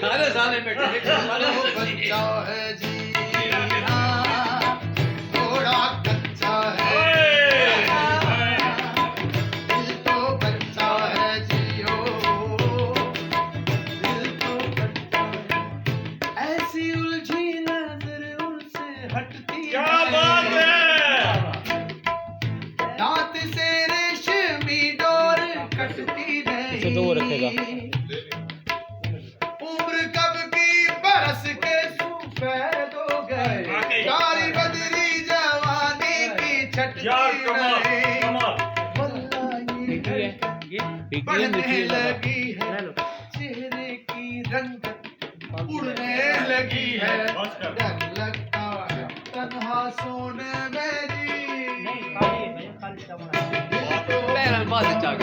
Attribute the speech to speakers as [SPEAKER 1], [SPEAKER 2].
[SPEAKER 1] सारे साले बेटे
[SPEAKER 2] बच्चा है जी थोड़ा कच्चा है दिल तो बच्चा है जियो दिल तो बच्चा है ऐसी उलझी नजर उनसे हटती
[SPEAKER 3] क्या बात है
[SPEAKER 2] दांत से रेशमी डोर कटती
[SPEAKER 4] इसे तो वो रखेगा।
[SPEAKER 2] नहीं उम्र कब की बरस के सफेद हो गए काली बदरी जवानी की छटती
[SPEAKER 3] यार कमाल
[SPEAKER 2] नहीं
[SPEAKER 3] कमाल
[SPEAKER 2] बढ़ने लगी है चेहरे की रंगत उड़ने लगी है डर लगता है तन्हा सोने में जी
[SPEAKER 1] पैर में बात चाह